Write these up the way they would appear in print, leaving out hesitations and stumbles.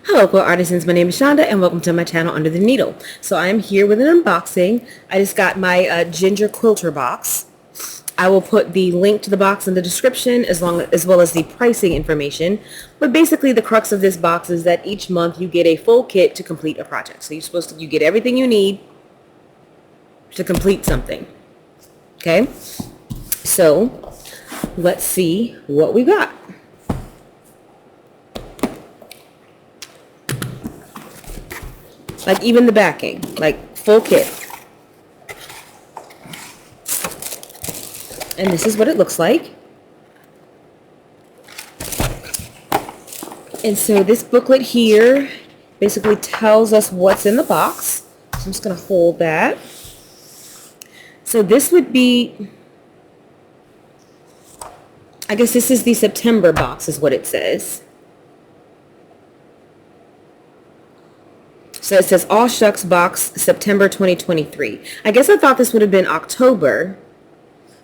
Hello, Quilt Artisans. My name is Shonda, and welcome to my channel Under the Needle. So I am here with an unboxing. I just got my Ginger Quilter Box. I will put the link to the box in the description as well as the pricing information. But basically, the crux of this box is that each month you get a full kit to complete a project. So you get everything you need to complete something. Okay? So let's see what we got. Like even the backing, like full kit. And this is what it looks like. And so this booklet here basically tells us what's in the box. So I'm just going to hold that. So this would be, I guess this is the September box is what it says. So it says All Shucks Box, September 2023. I guess I thought this would have been October,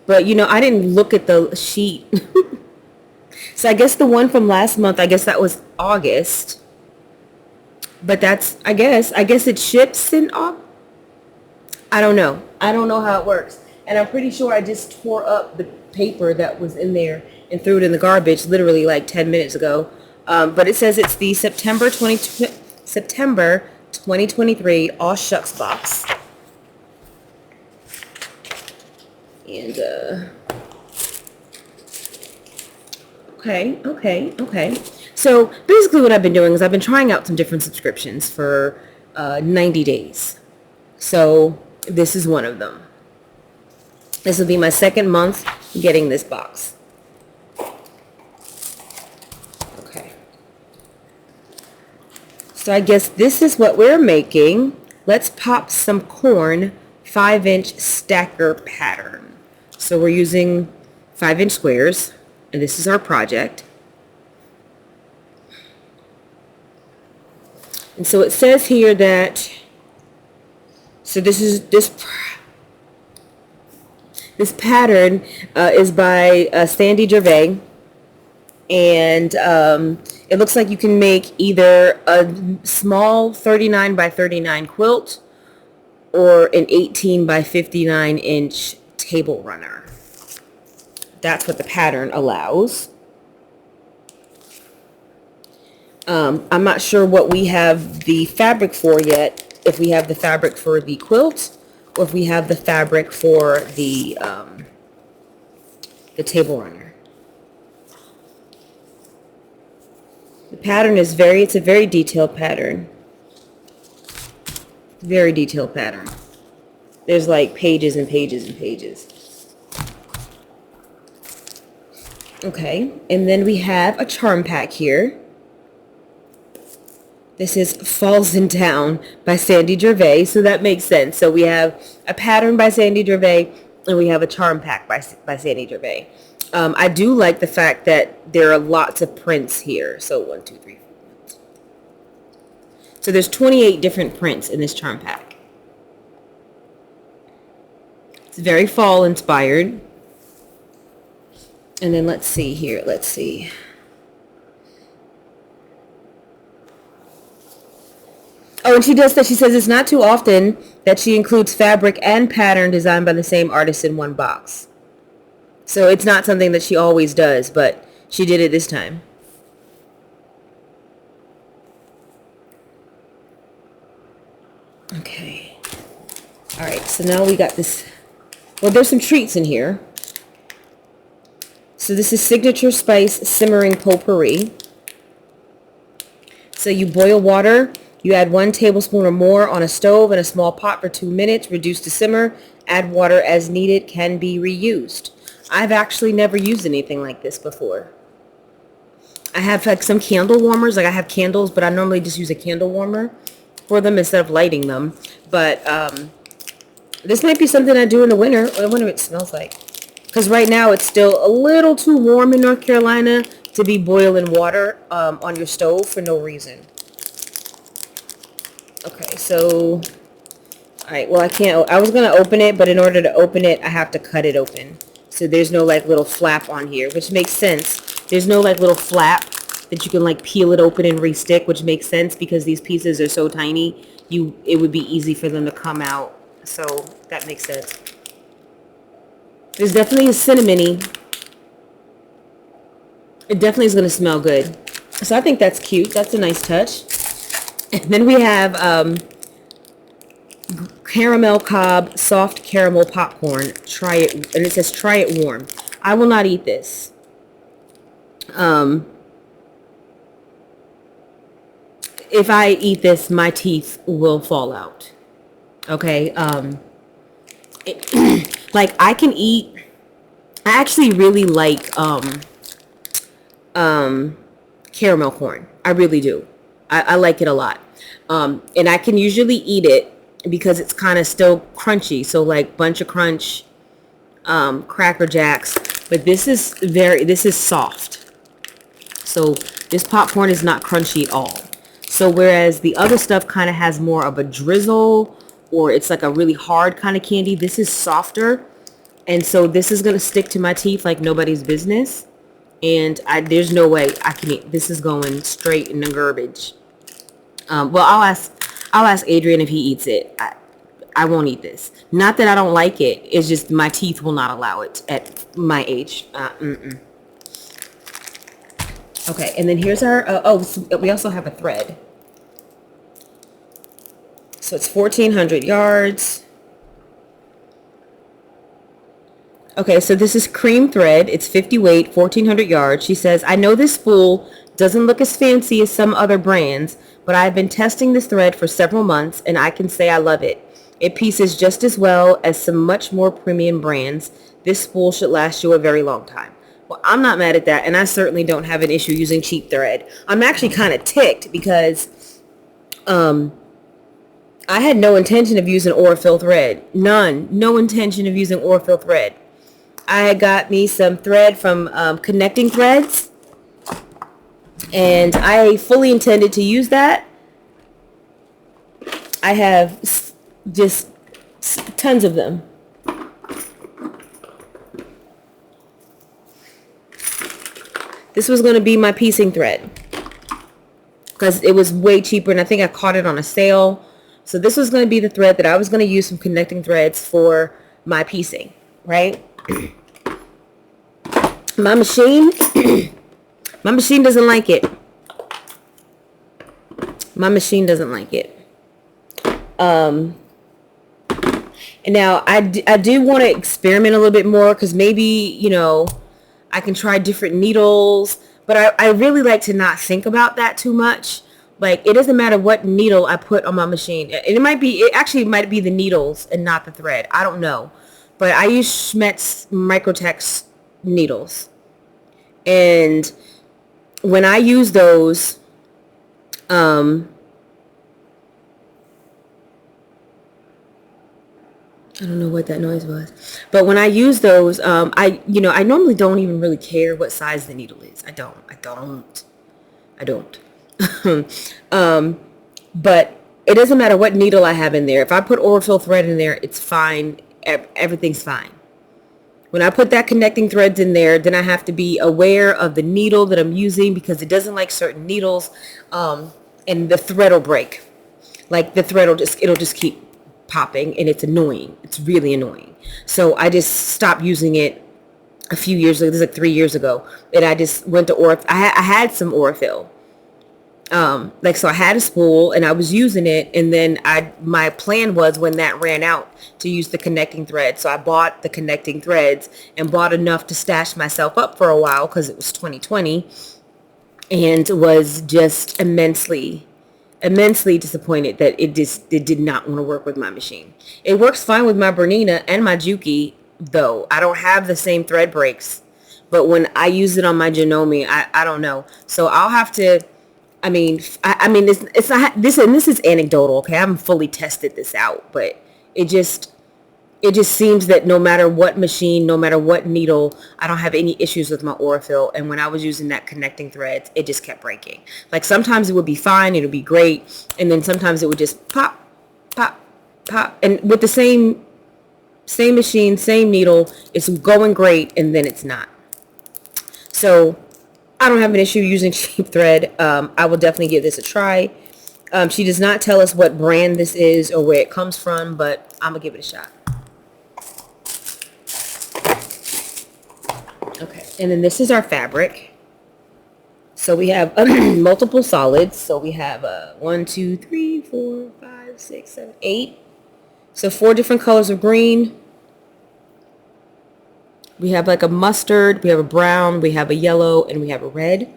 but you know, I didn't look at the sheet. So I guess the one from last month, I guess that was August. But that's, I guess it ships in August. I don't know. I don't know how it works. And I'm pretty sure I just tore up the paper that was in there and threw it in the garbage literally like 10 minutes ago. But it says it's the September 2023 All Shucks box. And okay. So basically what I've been doing is I've been trying out some different subscriptions for 90 days. So this is one of them. This will be my second month getting this box. Okay. So I guess this is what we're making. Let's pop some corn 5-inch stacker pattern. So we're using 5-inch squares, and this is our project. And so it says here that, so this pattern is by Sandy Gervais, and it looks like you can make either a small 39 by 39 quilt or an 18 by 59 inch table runner. That's what the pattern allows. I'm not sure what we have the fabric for yet, if we have the fabric for the quilt or if we have the fabric for the table runner. The pattern is it's a very detailed pattern. Very detailed pattern. There's like pages and pages and pages. Okay, and then we have a charm pack here. This is Falls in Town by Sandy Gervais, so that makes sense. So we have a pattern by Sandy Gervais, and we have a charm pack by Sandy Gervais. I do like the fact that there are lots of prints here. So 1, 2, 3, 4. So there's 28 different prints in this charm pack. It's very fall inspired. And then let's see here. Let's see. Oh, and she does that. She says it's not too often that she includes fabric and pattern designed by the same artist in one box. So it's not something that she always does, but she did it this time. Okay. All right, so now we got this. Well, there's some treats in here. So this is Signature Spice Simmering Potpourri. So you boil water. You add 1 tablespoon or more on a stove in a small pot for 2 minutes. Reduce to simmer. Add water as needed. Can be reused. I've actually never used anything like this before. I have like some candle warmers. Like I have candles, but I normally just use a candle warmer for them instead of lighting them. But this might be something I do in the winter. I wonder what it smells like. Because right now it's still a little too warm in North Carolina to be boiling water on your stove for no reason. Okay, so, all right, well, I was going to open it, but in order to open it, I have to cut it open. So there's no like little flap on here, which makes sense. There's no like little flap that you can like peel it open and re-stick, which makes sense because these pieces are so tiny. It would be easy for them to come out. So that makes sense. There's definitely a cinnamony. It definitely is going to smell good. So I think that's cute. That's a nice touch. And then we have caramel cob soft caramel popcorn. Try it, and it says try it warm. I will not eat this. If I eat this, my teeth will fall out. Okay. Like I can eat. I actually really like caramel corn. I really do. I like it a lot. And I can usually eat it because it's kind of still crunchy. So like Bunch of Crunch, Cracker Jacks. But this is soft. So this popcorn is not crunchy at all. So whereas the other stuff kind of has more of a drizzle, or it's like a really hard kind of candy, this is softer. And so this is going to stick to my teeth like nobody's business. And there's no way I can eat. This is going straight in the garbage. Well, I'll ask Adrian if he eats it. I won't eat this. Not that I don't like it. It's just my teeth will not allow it at my age. Okay, and then here's our, we also have a thread. So it's 1,400 yards. Okay, so this is cream thread. It's 50 weight, 1,400 yards. She says, I know this spool doesn't look as fancy as some other brands, but I've been testing this thread for several months, and I can say I love it. It pieces just as well as some much more premium brands. This spool should last you a very long time. Well, I'm not mad at that, and I certainly don't have an issue using cheap thread. I'm actually kind of ticked because I had no intention of using Orifil thread. None. No intention of using Orifil thread. I got me some thread from Connecting Threads, and I fully intended to use that. I have just tons of them. This was going to be my piecing thread because it was way cheaper, and I think I caught it on a sale. So this was going to be the thread that I was going to use from Connecting Threads for my piecing, right? My machine doesn't like it. My machine doesn't like it. And now I do want to experiment a little bit more because maybe, I can try different needles, but I really like to not think about that too much. Like, it doesn't matter what needle I put on my machine. It actually might be the needles and not the thread. I don't know. But I use Schmetz Microtex needles. And when I use those, I don't know what that noise was. But when I use those, I normally don't even really care what size the needle is. I don't. But it doesn't matter what needle I have in there. If I put Orifil thread in there, it's fine. Everything's fine. When I put that Connecting Threads in there, then I have to be aware of the needle that I'm using because it doesn't like certain needles, and the thread will break. Like the thread it'll just keep popping, and it's annoying. It's really annoying. So I just stopped using it a few years ago. This is like 3 years ago. And I just went to Orifil. I had some Orifil. So I had a spool and I was using it, and then my plan was when that ran out to use the Connecting Thread. So I bought the Connecting Threads and bought enough to stash myself up for a while because it was 2020, and was just immensely disappointed that it did not want to work with my machine. It works fine with my Bernina and my Juki, though. I don't have the same thread breaks, but when I use it on my Janome, I don't know. So I'll have to. It's not this, and this is anecdotal. Okay, I haven't fully tested this out, but it just seems that no matter what machine, no matter what needle, I don't have any issues with my Orifil. And when I was using that Connecting Threads, it just kept breaking. Like sometimes it would be fine, it would be great, and then sometimes it would just pop, pop, pop. And with the same machine, same needle, it's going great, and then it's not. So I don't have an issue using cheap thread. I will definitely give this a try. She does not tell us what brand this is or where it comes from, but I'm going to give it a shot. Okay, and then this is our fabric. So we have multiple solids. So we have 1, 2, 3, 4, 5, 6, 7, 8. So 4 different colors of green. We have like a mustard, we have a brown, we have a yellow, and we have a red.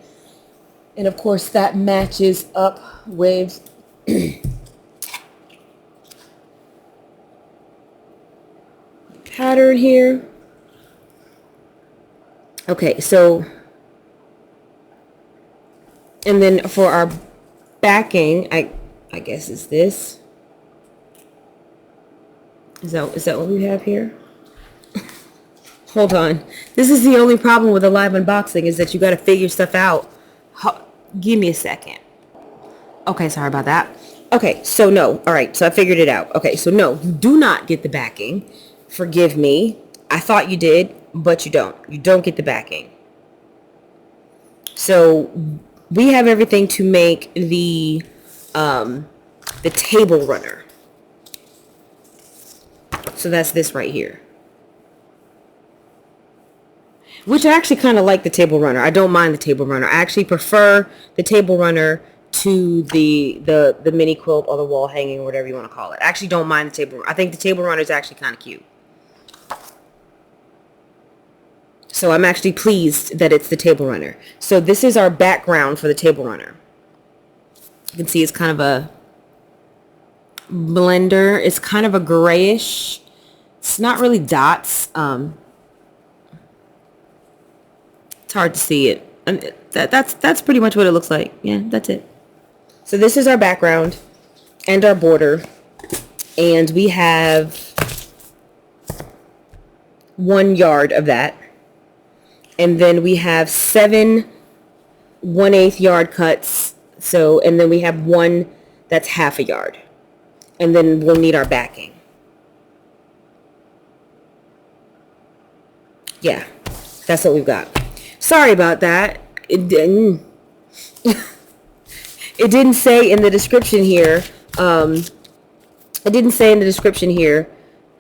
And of course that matches up with pattern here. Okay, so, and then for our backing, I guess is this. Is that what we have here? Hold on. This is the only problem with a live unboxing is that you got to figure stuff out. Give me a second. Okay, sorry about that. Okay, so no. All right, so I figured it out. Okay, so no, you do not get the backing. Forgive me. I thought you did, but you don't. You don't get the backing. So we have everything to make the table runner. So that's this right here. Which I actually kind of like the table runner. I don't mind the table runner. I actually prefer the table runner to the mini quilt or the wall hanging or whatever you want to call it. I actually don't mind the table. I think the table runner is actually kind of cute. So I'm actually pleased that it's the table runner. So this is our background for the table runner. You can see it's kind of a blender. It's kind of a grayish. It's not really dots. It's hard to see it. And that's pretty much what it looks like. Yeah, that's it. So this is our background and our border. And we have 1 yard of that. And then we have 7 1/8 yard cuts. So, and then we have 1 that's half a yard. And then we'll need our backing. Yeah, that's what we've got. Sorry about that. It didn't say in the description here. It didn't say in the description here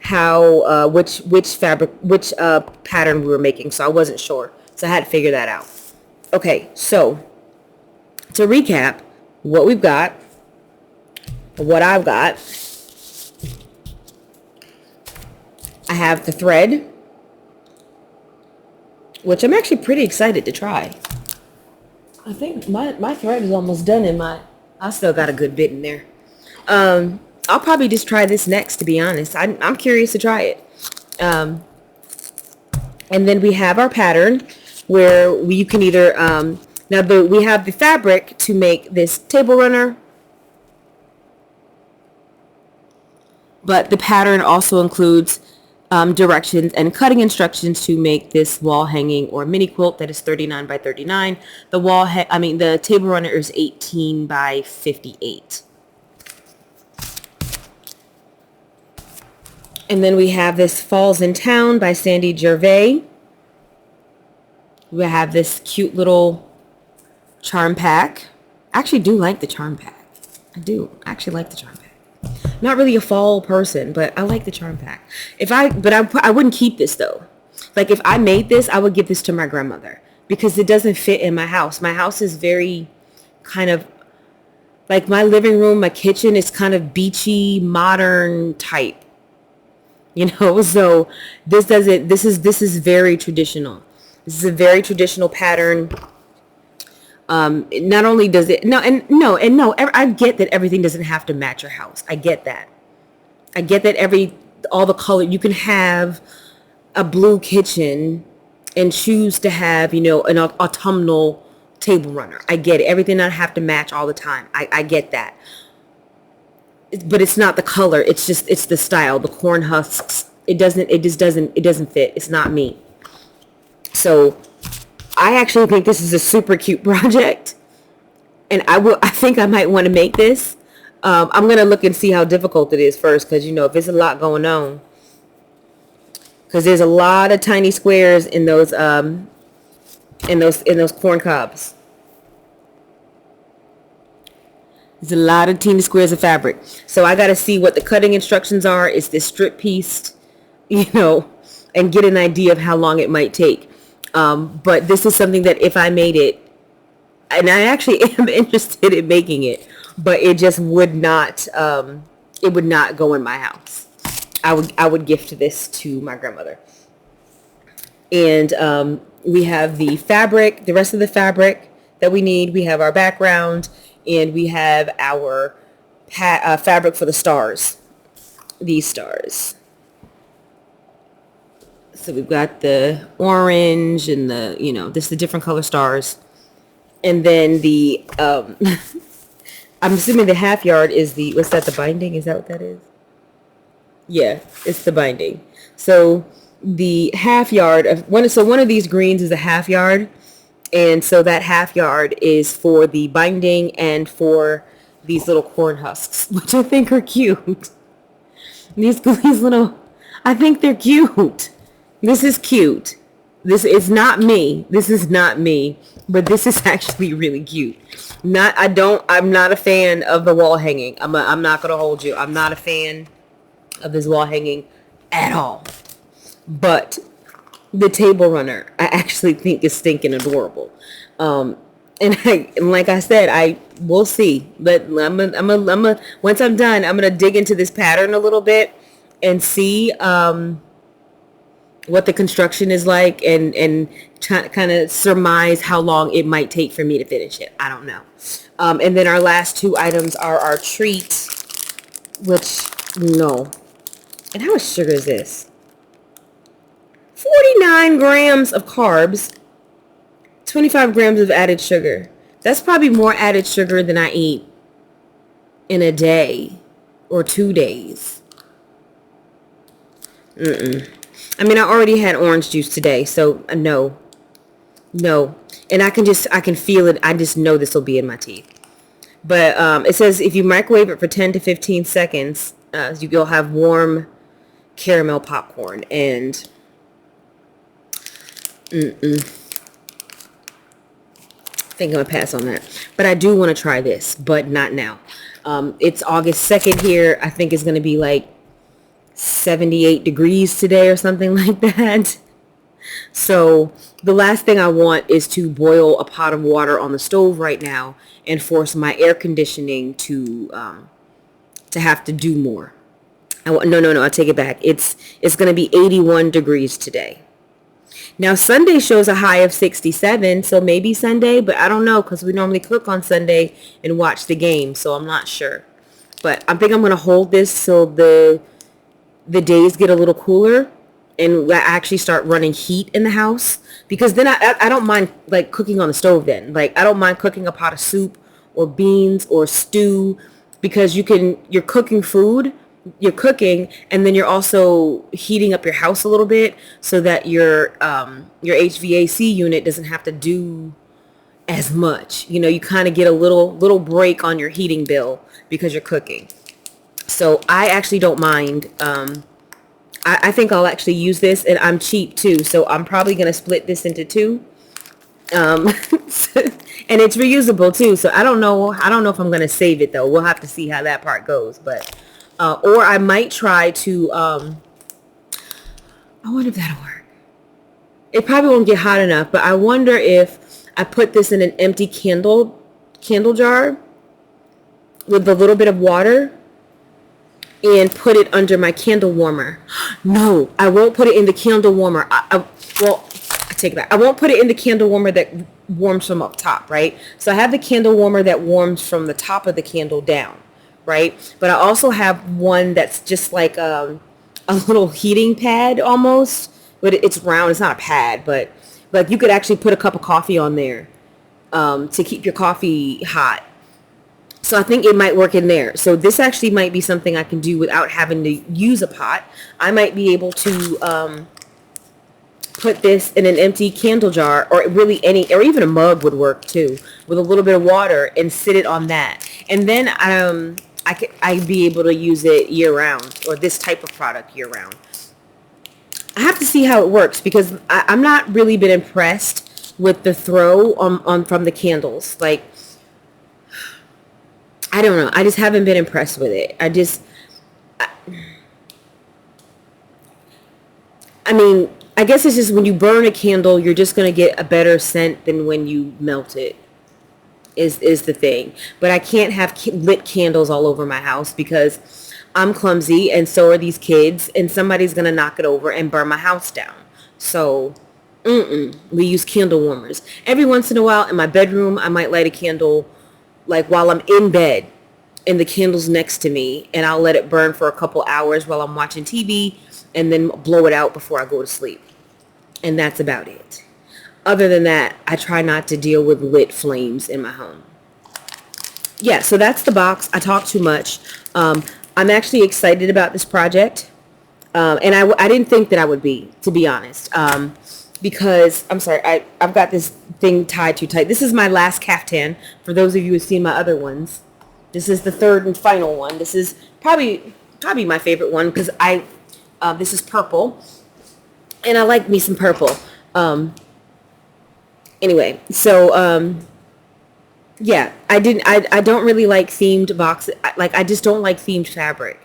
how which pattern we were making, so I wasn't sure. So I had to figure that out. Okay, so to recap, what we've got, what I've got, I have the thread, which I'm actually pretty excited to try. I think my thread is almost done I still got a good bit in there. I'll probably just try this next, to be honest. I'm curious to try it. And then we have our pattern where you can either, we have the fabric to make this table runner, but the pattern also includes directions and cutting instructions to make this wall hanging or mini quilt that is 39 by 39. The table runner is 18 by 58. And then we have this Falls in Town by Sandy Gervais. We have this cute little charm pack. I actually do like the charm pack. I do actually like the charm pack. Not really a fall person, but I like the charm pack. I wouldn't keep this though. Like if I made this, I would give this to my grandmother because it doesn't fit in my house. My house is very kind of like my living room, my kitchen is kind of beachy, modern type. So this is very traditional. This is a very traditional pattern. Not only does it, I get that everything doesn't have to match your house. I get that. All the color, you can have a blue kitchen and choose to have, an autumnal table runner. I get it. Everything doesn't have to match all the time. I get that. But it's not the color. It's the style, the corn husks. It doesn't fit. It's not me. So I actually think this is a super cute project, and I think I might want to make this. I'm going to look and see how difficult it is first, because, if there's a lot going on, because there's a lot of tiny squares in those in those corn cobs. There's a lot of teeny squares of fabric. So I got to see what the cutting instructions are. Is this strip pieced, and get an idea of how long it might take. But this is something that if I made it, and I actually am interested in making it, but it just would not, it would not go in my house. I would gift this to my grandmother. And we have the fabric, the rest of the fabric that we need. We have our background, and we have our fabric for the stars. These stars. So we've got the orange and just the different color stars. And then the, I'm assuming the half yard is what's that, the binding? Is that what that is? Yeah, it's the binding. So the half yard one of these greens is a half yard. And so that half yard is for the binding and for these little corn husks, which I think are cute. These little, I think they're cute. This is cute. This is not me. This is not me. But this is actually really cute. I'm not a fan of the wall hanging. I'm not going to hold you. I'm not a fan of this wall hanging at all. But the table runner, I actually think is stinking adorable. And like I said, we'll see. But once I'm done, I'm gonna dig into this pattern a little bit and see what the construction is like, and kind of surmise how long it might take for me to finish it. I don't know. And then our last two items are our treat, which no. And how much sugar is this? 49 grams of carbs, 25 grams of added sugar. That's probably more added sugar than I eat in a day or 2 days. I mean, I already had orange juice today, so no. And I can feel it. I just know this will be in my teeth. But it says if you microwave it for 10 to 15 seconds, you'll have warm caramel popcorn. And I think I'm gonna pass on that. But I do want to try this, but not now. It's August 2nd here. I think it's gonna be like 78 degrees today or something like that. So the last thing I want is to boil a pot of water on the stove right now and force my air conditioning to have to do more. No, I take it back. It's gonna be 81 degrees today. Now, Sunday shows a high of 67, so maybe Sunday, but I don't know because we normally cook on Sunday and watch the game, so I'm not sure. But I think I'm going to hold this till the days get a little cooler and I actually start running heat in the house, because then I don't mind like cooking on the stove then. Like I don't mind cooking a pot of soup or beans or stew, because you're cooking food. You're cooking, and then you're also heating up your house a little bit so that your HVAC unit doesn't have to do as much. You kind of get a little break on your heating bill because you're cooking. So I actually don't mind. I think I'll actually use this, and I'm cheap too, so I'm probably gonna split this into two. And it's reusable too, so I don't know if I'm gonna save it though. We'll have to see how that part goes, but. Or I might try to, I wonder if that'll work. It probably won't get hot enough, but I wonder if I put this in an empty candle jar with a little bit of water and put it under my candle warmer. No, I won't put it in the candle warmer. I take it back. I won't put it in the candle warmer that warms from up top, right? So I have the candle warmer that warms from the top of the candle down. Right? But I also have one that's just like a little heating pad almost, but it's round. It's not a pad, but like you could actually put a cup of coffee on there to keep your coffee hot. So I think it might work in there. So this actually might be something I can do without having to use a pot. I might be able to put this in an empty candle jar, or really or even a mug would work too, with a little bit of water, and sit it on that. And then I'd be able to use it year round, or this type of product year round. I have to see how it works, because I'm not really been impressed with the throw on from the candles. Like, I don't know. I just haven't been impressed with it. I mean, I guess it's just when you burn a candle, you're just going to get a better scent than when you melt it, is the thing. But I can't have lit candles all over my house because I'm clumsy and so are these kids, and somebody's going to knock it over and burn my house down. So, we use candle warmers. Every once in a while in my bedroom, I might light a candle like while I'm in bed and the candle's next to me, and I'll let it burn for a couple hours while I'm watching TV and then blow it out before I go to sleep. And that's about it. Other than that, I try not to deal with lit flames in my home. Yeah, so that's the box. I talk too much. I'm actually excited about this project. And I didn't think that I would be, to be honest. Because, I'm sorry, I've got this thing tied too tight. This is my last caftan. For those of you who've seen my other ones, this is the third and final one. This is probably my favorite one because this is purple, and I like me some purple. Anyway, so yeah, I don't really like themed boxes. Like, I just don't like themed fabric,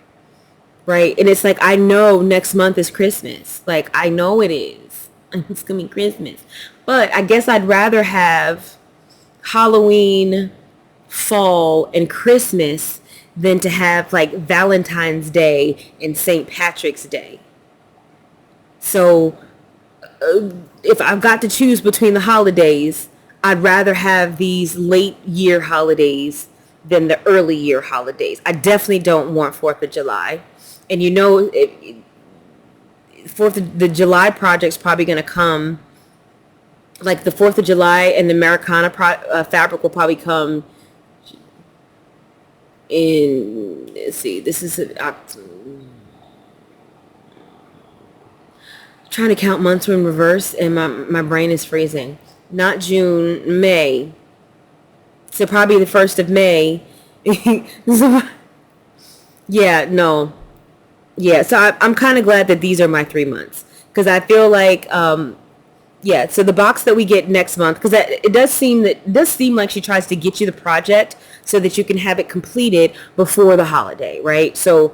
right? And it's like, I know next month is Christmas. Like, I know it is. It's gonna be Christmas, but I guess I'd rather have Halloween, fall, and Christmas than to have like Valentine's Day and St. Patrick's Day. So if I've got to choose between the holidays, I'd rather have these late year holidays than the early year holidays. I definitely don't want 4th of July. And you know, 4th of the July project's probably going to come, like the 4th of July and the Americana fabric will probably come in, let's see, this is trying to count months in reverse, and my brain is freezing. Not June, May. So probably the 1st of May. So, yeah, no. Yeah, so I'm kind of glad that these are my 3 months. Because I feel like, yeah, so the box that we get next month, because it does seem like she tries to get you the project so that you can have it completed before the holiday, right? So,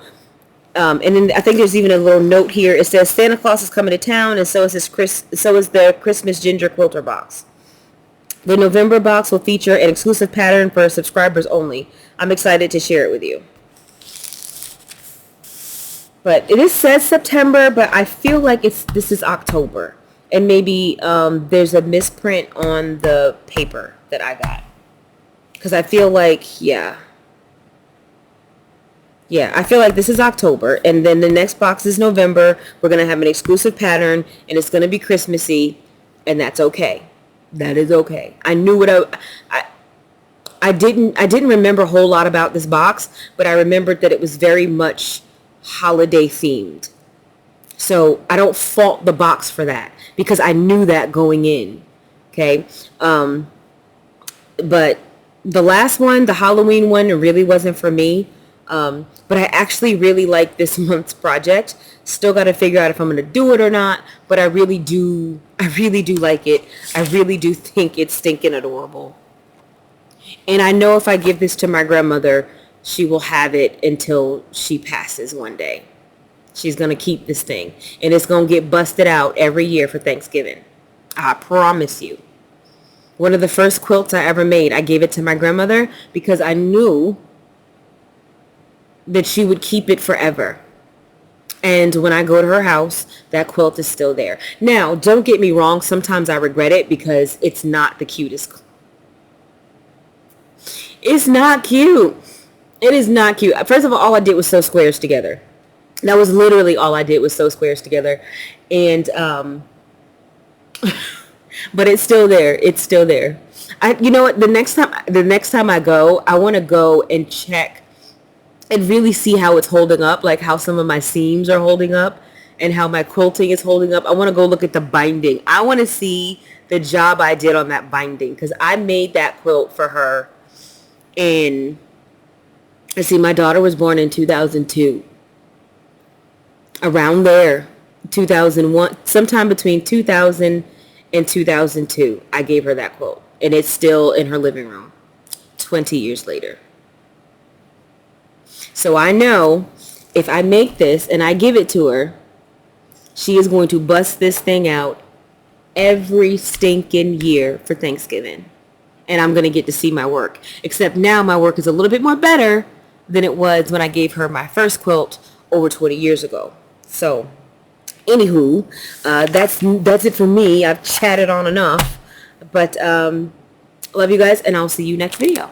and then I think there's even a little note here. It says Santa Claus is coming to town, and so is the Christmas Ginger Quilter Box. The November box will feature an exclusive pattern for subscribers only. I'm excited to share it with you. But it says September, but I feel like this is October. And maybe there's a misprint on the paper that I got. Because I feel like, yeah, I feel like this is October. And then the next box is November. We're going to have an exclusive pattern, and it's going to be Christmassy. And that's okay. That is okay. I knew what I didn't remember a whole lot about this box, but I remembered that it was very much holiday themed. So I don't fault the box for that because I knew that going in. Okay. But the last one, the Halloween one, it really wasn't for me. But I actually really like this month's project. Still got to figure out if I'm going to do it or not, but I really do like it. I really do think it's stinking adorable. And I know if I give this to my grandmother, she will have it until she passes one day. She's going to keep this thing. And it's going to get busted out every year for Thanksgiving. I promise you. One of the first quilts I ever made, I gave it to my grandmother because I knew that she would keep it forever. And when I go to her house, that quilt is still there. Now, don't get me wrong. Sometimes I regret it because it's not the cutest. It's not cute. It is not cute. First of all I did was sew squares together. That was literally all I did was sew squares together. And, but it's still there. It's still there. You know what? The next time I go, I want to go and check and really see how it's holding up, like how some of my seams are holding up and how my quilting is holding up. I want to go look at the binding. I want to see the job I did on that binding because I made that quilt for her in, let's see, my daughter was born in 2002. Around there, 2001, sometime between 2000 in 2002. I gave her that quilt, and it's still in her living room 20 years later. So I know if I make this and I give it to her, she is going to bust this thing out every stinking year for Thanksgiving. And I'm going to get to see my work. Except now my work is a little bit more better than it was when I gave her my first quilt over 20 years ago. So, anywho, that's it for me. I've chatted on enough. But love you guys, and I'll see you next video.